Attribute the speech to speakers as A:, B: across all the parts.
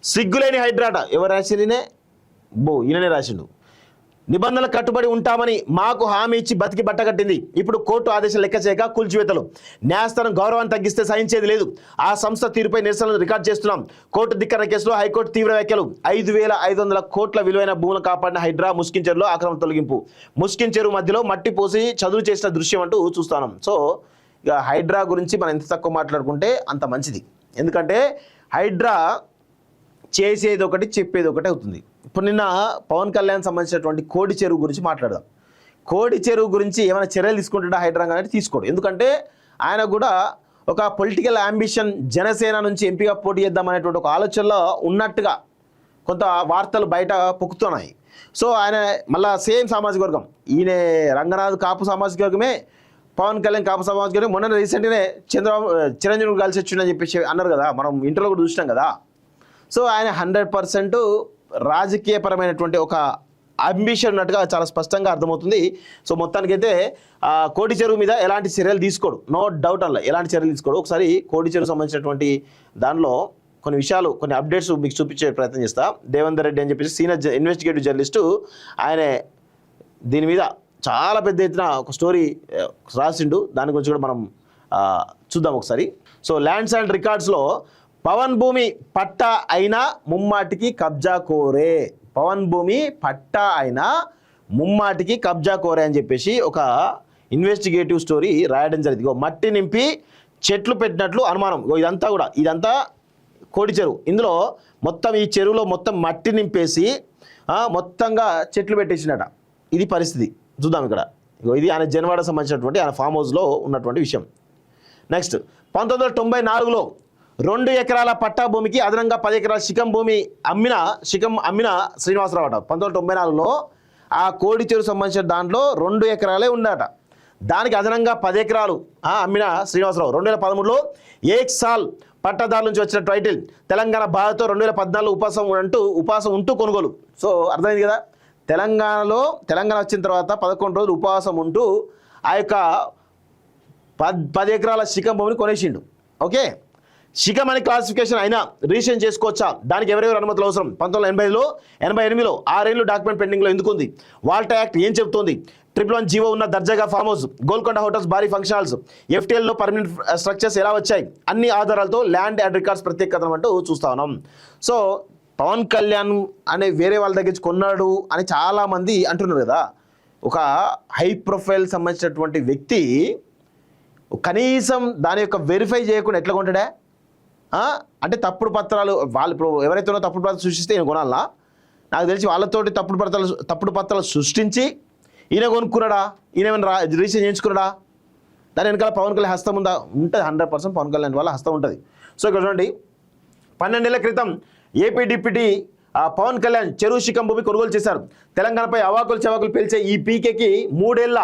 A: సిగ్గులేని హైడ్రాట ఎవరు రాసిండే ఈయననే రాసిండు. నిబంధనలకు కట్టుబడి ఉంటామని మాకు హామీ ఇచ్చి బతికి బట్టగట్టింది. ఇప్పుడు కోర్టు ఆదేశం లెక్క చేయక కూల్చివేతలు. న్యాయస్థానం గౌరవాన్ని తగ్గిస్తే సహించేది లేదు. ఆ సంస్థ తీరుపై నిరసనలు రికార్డు చేస్తున్నాం. కోర్టు ధిక్కరణ కేసులో హైకోర్టు తీవ్ర వ్యాఖ్యలు. 5,500 కోట్ల విలువైన భూములు కాపాడిన హైడ్రా ముస్కిన్ చెరువులో ఆక్రమణ తొలగింపు. ముస్కిన్ చెరువు మధ్యలో మట్టి పోసి చదువు చేసిన దృశ్యం అంటూ చూస్తున్నాం. సో ఇక హైడ్రా గురించి మనం ఎంత తక్కువ మాట్లాడుకుంటే అంత మంచిది. ఎందుకంటే హైడ్రా చేసేది ఒకటి చెప్పేది ఒకటి అవుతుంది. ఇప్పుడు నిన్న పవన్ కళ్యాణ్ సంబంధించినటువంటి కోడి చెరువు గురించి మాట్లాడదాం. కోడి చెరువు గురించి ఏమైనా చర్యలు తీసుకుంటాడా హైడ్రా అనేది? తీసుకోడు. ఎందుకంటే ఆయన కూడా ఒక పొలిటికల్ అంబిషన్, జనసేన నుంచి ఎంపీగా పోటీ చేద్దామనేటువంటి ఒక ఆలోచనలో ఉన్నట్టుగా కొంత వార్తలు బయట పొక్కుతున్నాయి. సో ఆయన మళ్ళా సేమ్ సామాజిక వర్గం, ఈయన రంగనాథ్ కాపు సామాజిక వర్గమే, పవన్ కళ్యాణ్ కాపు సామాజిక వర్గం. మొన్న రీసెంట్గానే చిరంజీవి కలిసి వచ్చిందని చెప్పేసి అన్నారు కదా, మనం ఇంటర్లో కూడా చూసినాం కదా. సో ఆయన 100% రాజకీయపరమైనటువంటి ఒక అంబిషన్ ఉన్నట్టుగా చాలా స్పష్టంగా అర్థమవుతుంది. సో మొత్తానికైతే కోడి చెరువు మీద ఎలాంటి చర్యలు తీసుకోడు, నో డౌట్ అలా ఎలాంటి చర్యలు తీసుకోడు. ఒకసారి కోడి చెరువు సంబంధించినటువంటి దానిలో కొన్ని విషయాలు, కొన్ని అప్డేట్స్ మీకు చూపించే ప్రయత్నం చేస్తా. దేవేందర్ రెడ్డి అని చెప్పేసి సీనియర్ ఇన్వెస్టిగేటివ్ జర్నలిస్టు, ఆయన దీని మీద చాలా పెద్ద ఎత్తున ఒక స్టోరీ రాసిండు. దాని గురించి కూడా మనం చూద్దాం ఒకసారి. సో ల్యాండ్స్ అండ్ రికార్డ్స్లో పవన్ భూమి పట్టా అయినా ముమ్మాటికి కబ్జా కోరే, పవన్ భూమి పట్టా అయినా ముమ్మాటికి కబ్జా కోరే అని చెప్పేసి ఒక ఇన్వెస్టిగేటివ్ స్టోరీ రాయడం జరిగింది. మట్టి నింపి చెట్లు పెట్టినట్లు అనుమానం. ఇదంతా కోడి చెరువు. ఇందులో మొత్తం ఈ చెరువులో మొత్తం మట్టి నింపేసి మొత్తంగా చెట్లు పెట్టేసినట. ఇది పరిస్థితి. చూద్దాం ఇక్కడ. ఇది ఆయన జన్వాడ సంబంధించినటువంటి ఆయన ఫామ్ హౌస్లో ఉన్నటువంటి విషయం. నెక్స్ట్ 1994లో 2 ఎకరాల పట్టా భూమికి అదనంగా 10 ఎకరాల శిఖం భూమి అమ్మిన శ్రీనివాసరావు అట. 1994లో ఆ కోడి చెరువు సంబంధించిన దాంట్లో 2 ఎకరాలే ఉండట. దానికి అదనంగా 10 ఎకరాలు అమ్మిన శ్రీనివాసరావు 2013లో ఏక్ సాల్ పట్టాదారు నుంచి వచ్చిన టైటిల్ తెలంగాణ బాధతో 2014 ఉపవాసం ఉంటూ కొనుగోలు. సో అర్థమైంది కదా, తెలంగాణ వచ్చిన తర్వాత 11 రోజులు ఉపవాసం ఉంటూ ఆ యొక్క 10 ఎకరాల శిఖం భూమిని కొనేసిండు. ఓకే, శిఖం అని క్లాసిఫికేషన్ అయినా రిజిస్ట్రేషన్ చేసుకోవచ్చా? దానికి ఎవరెవరు అనుమతులు అవసరం? 1985లో 88లో 6 ఏళ్ళు డాక్యుమెంట్ పెండింగ్లో ఎందుకుంది? వాల్టా యాక్ట్ ఏం చెబుతోంది? 111 జీవో ఉన్న దర్జాగా ఫామ్ హౌస్, గోల్కొండ హోటల్స్ భారీ ఫంక్షన్ హాల్స్, FTLలో పర్మనెంట్ స్ట్రక్చర్స్ ఎలా వచ్చాయి? అన్ని ఆధారాలతో ల్యాండ్ అండ్ రికార్డ్స్ ప్రత్యేకత అంటూ చూస్తా ఉన్నాం. సో పవన్ కళ్యాణ్ అనే వేరే వాళ్ళ దగ్గర కొన్నాడు అని చాలామంది అంటున్నారు కదా. ఒక హై ప్రొఫైల్ సంబంధించినటువంటి వ్యక్తి కనీసం దాని యొక్క వెరిఫై చేయకుండా ఎట్లా కొంటాడా? అంటే తప్పుడు పత్రాలు వాళ్ళు ఇప్పుడు ఎవరైతే ఉన్నో తప్పుడు పత్రాలు సృష్టిస్తే ఈయన కొనాలా? నాకు తెలిసి వాళ్ళతోటి తప్పుడు పత్రాలు సృష్టించి ఈయన కొనుక్కున్నాడా? ఈయన ఏమైనా రిజిస్ట్రేషన్ చేయించుకున్నాడా? దాని వెనకాల పవన్ కళ్యాణ్ హస్తం ఉందా? ఉంటుంది. 100% పవన్ కళ్యాణ్ వాళ్ళ హస్తం ఉంటుంది. సో ఇక్కడ చూడండి, 12 ఏళ్ల క్రితం ఏపీ డిప్యూటీ పవన్ కళ్యాణ్ చెరువు శిఖం భూమి కొనుగోలు చేశారు. తెలంగాణపై అవాకులు చవాకులు పేల్చే ఈ పీకేకి 3 ఏళ్ల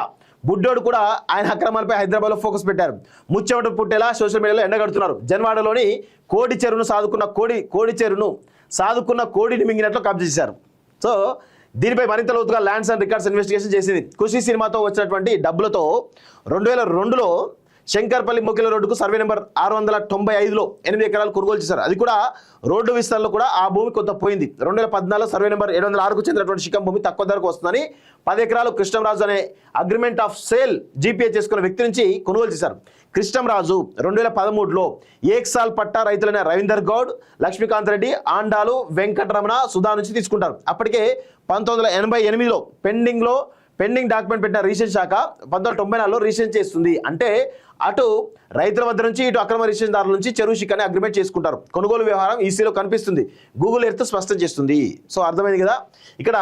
A: బుడ్డోడు కూడా ఆయన అక్రమాలపై హైదరాబాద్లో ఫోకస్ పెట్టారు. ముచ్చెమట పుట్టేలా సోషల్ మీడియాలో ఎండగడుతున్నారు. జన్వాడలోని కోడి చెరువును సాదుకున్న కోడిని మింగినట్లు కబ్జా చేశారు. సో దీనిపై మరింత లోతుగా ల్యాండ్స్ అండ్ రికార్డ్స్ ఇన్వెస్టిగేషన్ చేసింది. ఖుషీ సినిమాతో వచ్చినటువంటి డబ్బులతో 2002లో శంకర్పల్లి మొకిల రోడ్డుకు సర్వే నెంబర్ 695లో 8 ఎకరాలు కొనుగోలు చేశారు. అది కూడా రోడ్డు విస్తరణలో కూడా ఆ భూమి కొంత పోయింది. 2014లో సర్వే నెంబర్ 706కు చెందినటువంటి శిఖం భూమి తక్కువ ధరకు వస్తుందని 10 ఎకరాలు కృష్ణంరాజు అనే అగ్రిమెంట్ ఆఫ్ సేల్ జీపీఏ చేసుకున్న వ్యక్తి నుంచి కొనుగోలు చేశారు. కృష్ణంరాజు 2013లో ఏక్సాల్ పట్టా రైతులైన రవీందర్ గౌడ్, లక్ష్మీకాంత్ రెడ్డి, ఆండాలు, వెంకటరమణ, సుధా నుంచి తీసుకుంటారు. అప్పటికే 1988లో పెండింగ్ డాక్యుమెంట్ పెట్టిన రిజిస్ట్రేషన్ శాఖ 1994లో రిజిస్ట్రేషన్ చేస్తుంది. అంటే అటు రైతుల వద్ద నుంచి ఇటు అక్రమ రిజిస్ట్రేషన్దారుల నుంచి చెరువు శిఖాన్ని అగ్రిమెంట్ చేసుకుంటారు. కొనుగోలు వ్యవహారం ఈసీలో కనిపిస్తుంది, గూగుల్ ఎర్త్ స్పష్టం చేస్తుంది. సో అర్థమైంది కదా. ఇక్కడ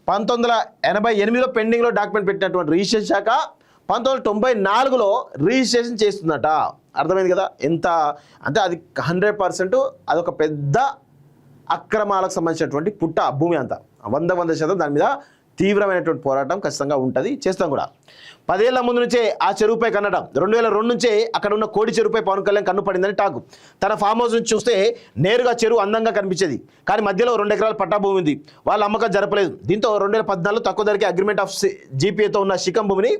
A: 1988లో పెండింగ్లో డాక్యుమెంట్ పెట్టినటువంటి రిజిస్ట్రేషన్ శాఖ 1994లో రిజిస్ట్రేషన్ చేస్తుందట. అర్థమైంది కదా. ఎంత అంటే అది 100% అదొక పెద్ద అక్రమాలకు సంబంధించినటువంటి పుట్ట భూమి. అంతా 100% దాని మీద తీవ్రమైనటువంటి పోరాటం ఖచ్చితంగా ఉంటుంది, చేస్తాం కూడా. 10 ఏళ్ల ముందు నుంచే ఆ చెరువుపై కన్నడం. 2002 నుంచే అక్కడ ఉన్న కోడి చెరువుపై పవన్ కళ్యాణ్ కన్ను పడిందని టాకు. తన ఫామ్ హౌస్ నుంచి చూస్తే నేరుగా చెరువు అందంగా కనిపించేది, కానీ మధ్యలో 2 ఎకరాల పట్టా భూమి ఉంది. వాళ్ళ అమ్మకం జరపలేదు. దీంతో 2014లో తక్కువ ధరకే అగ్రిమెంట్ ఆఫ్ జీపీఏతో ఉన్న శిఖం భూమిని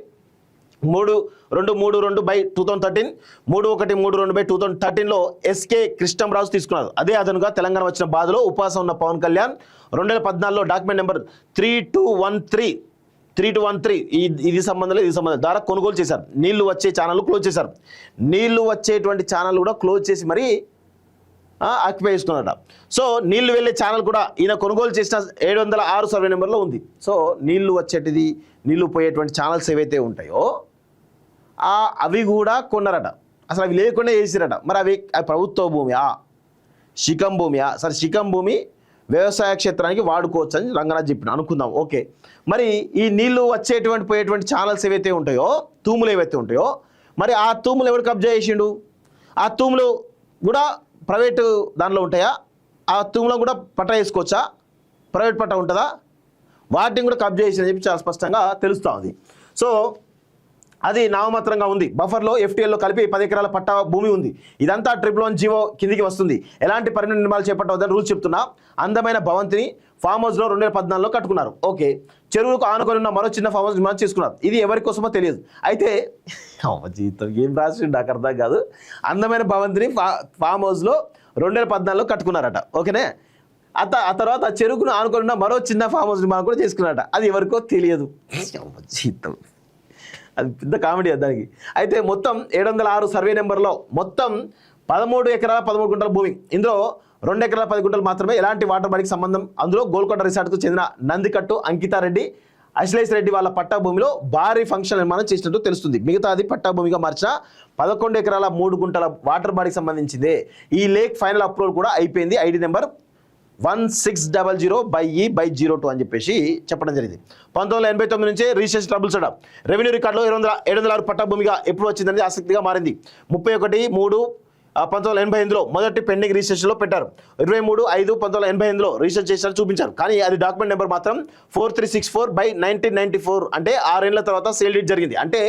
A: 3-2-3-2/2013, 3-1-3-2/2013లో ఎస్కే కృష్ణంరాజు తీసుకున్నారు. అదే అదనుగా తెలంగాణ వచ్చిన బాధలో ఉపవాసం ఉన్న పవన్ కళ్యాణ్ 2014లో డాక్యుమెంట్ నెంబర్ 3213 ఇది సంబంధం లేదు, ఇది సంబంధం ద్వారా కొనుగోలు చేశారు. నీళ్లు వచ్చే ఛానల్ క్లోజ్ చేశారు. నీళ్లు వచ్చేటువంటి ఛానల్ కూడా క్లోజ్ చేసి మరీ ఆక్యుపై చేసుకున్నారట. సో నీళ్లు వెళ్ళే ఛానల్ కూడా ఈయన కొనుగోలు చేసిన 706 సర్వే నెంబర్లో ఉంది. సో నీళ్లు వచ్చేటిది, నీళ్లు పోయేటువంటి ఛానల్స్ ఏవైతే ఉంటాయో అవి కూడా కొన్నారట. అసలు అవి లేకుండా చేసిరట. మరి అవి ప్రభుత్వ భూమియా, శిఖం భూమియా? సరే, శిఖం భూమి వ్యవసాయ క్షేత్రానికి వాడుకోవచ్చు అని రంగనాథ్ చెప్పిన అనుకుందాం, ఓకే. మరి ఈ నీళ్లు వచ్చేటువంటి పోయేటువంటి ఛానల్స్ ఏవైతే ఉంటాయో, తూములు ఏవైతే ఉంటాయో, మరి ఆ తూములు ఎవరు కబ్జా చేసిండు? ఆ తూములు కూడా ప్రైవేటు దానిలో ఉంటాయా? ఆ తూములో కూడా పట్టా వేసుకోవచ్చా? ప్రైవేట్ పట్టా ఉంటుందా? వాటిని కూడా కబ్జా చేసి చెప్పి చాలా స్పష్టంగా తెలుస్తూ ఉంది. సో అది నామమాత్రంగా ఉంది. బఫర్లో FTLలో కలిపి 10 ఎకరాల పట్టా భూమి ఉంది. ఇదంతా ట్రిపుల్ జీవో కిందికి వస్తుంది. ఎలాంటి పరిణామ నిర్మాణాలు చేపట్టవద్దని రూల్స్ చెప్తున్నా. అందమైన భవంతిని ఫామ్ హౌస్లో 2014లో కట్టుకున్నారు, ఓకే. చెరువులకు ఆనుకొని ఉన్న మరో చిన్న ఫామ్ హౌస్ నిర్మాణం చేసుకున్నారు. ఇది ఎవరి కోసమో తెలియదు. అయితే జీవితం ఏం రాసి నాకు అర్థం కాదు. అందమైన భవంతిని ఫామ్ హౌస్లో 2014లో కట్టుకున్నారట, ఓకేనే. ఆ తర్వాత ఆ చెరువును ఆనుకొని ఉన్న మరో చిన్న ఫామ్ హౌస్ నిర్మాణం కూడా చేసుకున్నారట. అది ఎవరికో తెలియదు. జీవితం అది పెద్ద కామెడీ దానికి. అయితే మొత్తం 706 సర్వే నెంబర్లో మొత్తం 13 ఎకరాల 13 గుంటల భూమి. ఇందులో 2 ఎకరాల 10 గుంటలు మాత్రమే ఎలాంటి వాటర్ బాడీకి సంబంధం. అందులో గోల్కొండ రిసార్ట్కు చెందిన నందికట్టు అంకితారెడ్డి, అశ్లేష్ రెడ్డి వాళ్ళ పట్టా భూమిలో భారీ ఫంక్షన్ నిర్మాణం చేసినట్టు తెలుస్తుంది. మిగతాది పట్టా భూమిగా మార్చిన 11 ఎకరాల 3 గుంటల వాటర్ బాడీకి సంబంధించిందే. ఈ లేక్ ఫైనల్ అప్రూవల్ కూడా అయిపోయింది. ID నెంబర్ 1600/E/02 అని చెప్పేసి చెప్పడం జరిగింది. 1989 నుంచే రిజిస్ట్రేషన్ ట్రబుల్స్ అట. రెవెన్యూ రికార్డులో 706 పట్టా భూమిగా ఎప్పుడు వచ్చిందని ఆసక్తిగా మారింది. 31/3/1988లో మొదటి పెండింగ్ రిజిస్ట్రేషన్లో పెట్టారు. 23/5/1988లో రిజిస్టర్ చేసినట్టు చూపించారు. కానీ అది డాక్యుమెంట్ నెంబర్ మాత్రం 4364/1994, అంటే 6 ఏళ్ల తర్వాత సేల్ డీడ్ జరిగింది. అంటే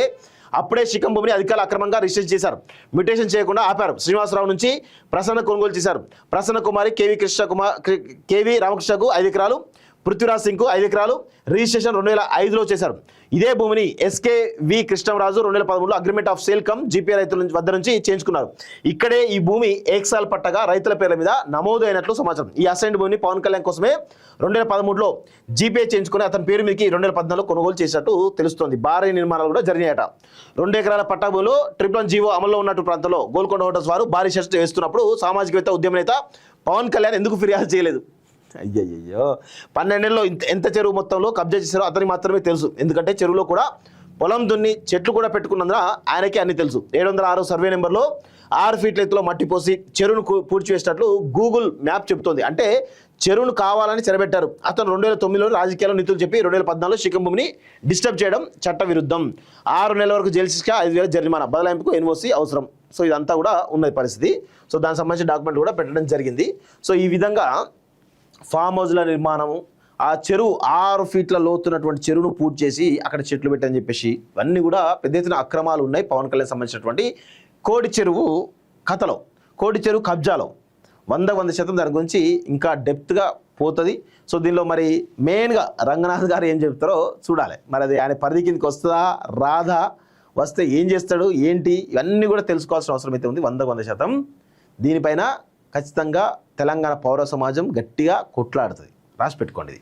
A: అప్పుడే శిఖం భూమిని అధికారులు అక్రమంగా రిజిస్టర్ చేశారు. మ్యూటేషన్ చేయకుండా ఆపారు. శ్రీనివాసరావు నుంచి ప్రసన్న కొనుగోలు చేశారు. ప్రసన్న కుమారి కేవి రామకృష్ణకు 5 ఎకరాలు, పృథ్వీరాజ్ సింగ్కు 5 ఎకరాలు రిజిస్ట్రేషన్ 2005లో చేశారు. ఇదే భూమిని SKV కృష్ణంరాజు 2013లో agreement of sale cum GPA రైతుల వద్ద నుంచి చేయించుకున్నారు. ఇక్కడే ఈ భూమి ఏక్సాల్ పట్టగా రైతుల పేర్ల మీద నమోదు అయినట్లు సమాచారం. ఈ అసైన్డ్ భూమిని పవన్ కళ్యాణ్ కోసమే 2013లో GPA చేయించుకుని అతని పేరు మీదకి 2014లో కొనుగోలు చేసినట్టు తెలుస్తోంది. భారీ నిర్మాణాలు కూడా జరిగాయట. 2 ఎకరాల పట్టా భూమిలో ట్రిపుల్ జీవో అమల్లో ఉన్నట్టు ప్రాంతంలో గోల్కొండ హోటల్స్ వారు భారీ షెడ్ వేస్తున్నప్పుడు సామాజికవేత్త ఉద్యమ నేత పవన్ కళ్యాణ్ ఎందుకు ఫిర్యాదు చేయలేదు? అయ్యయ్యో, 12 ఏళ్ళలో ఎంత చెరువు మొత్తంలో కబ్జా చేశారో అతనికి మాత్రమే తెలుసు. ఎందుకంటే చెరువులో కూడా పొలం దున్ని చెట్లు కూడా పెట్టుకున్నందున ఆయనకి అన్ని తెలుసు. 706 సర్వే నెంబర్లో 6 ఫీట్ల ఎత్తులో మట్టి పోసి చెరువును పూడ్చివేసినట్లు గూగుల్ మ్యాప్ చెబుతోంది. అంటే చెరువును కావాలని చెరబెట్టారు. అతను 2009లో రాజకీయాల్లో నీతులు చెప్పి 2014లో శిఖం భూమిని డిస్టర్బ్ చేయడం చట్ట విరుద్ధం. 6 నెలల వరకు జైలు శిక్ష, 5,000 జరిమానా, బదలాయింపుకు NOC అవసరం. సో ఇదంతా కూడా ఉన్నది పరిస్థితి. సో దానికి సంబంధించిన డాక్యుమెంట్ కూడా పెట్టడం జరిగింది. సో ఈ విధంగా ఫామ్ హౌస్ల నిర్మాణము, ఆ చెరువు 6 ఫీట్ల లోతున్నటువంటి చెరువును పూర్తి చేసి అక్కడ చెట్లు పెట్టని చెప్పేసి ఇవన్నీ కూడా పెద్ద ఎత్తున అక్రమాలు ఉన్నాయి పవన్ కళ్యాణ్ సంబంధించినటువంటి కోడి చెరువు కథలో, కోడి చెరువు కబ్జాలో 100% దాని గురించి ఇంకా డెప్త్గా పోతుంది. సో దీనిలో మరి మెయిన్గా రంగనాథ్ గారు ఏం చెప్తారో చూడాలి. మరి అది ఆయన పరిధి కిందకి వస్తుందా రాదా, వస్తే ఏం చేస్తాడు ఏంటి, ఇవన్నీ కూడా తెలుసుకోవాల్సిన అవసరం అయితే ఉంది 100%. దీనిపైన ఖచ్చితంగా తెలంగాణ పౌర సమాజం గట్టిగా కొట్లాడుతుంది. రాసి పెట్టుకోండి.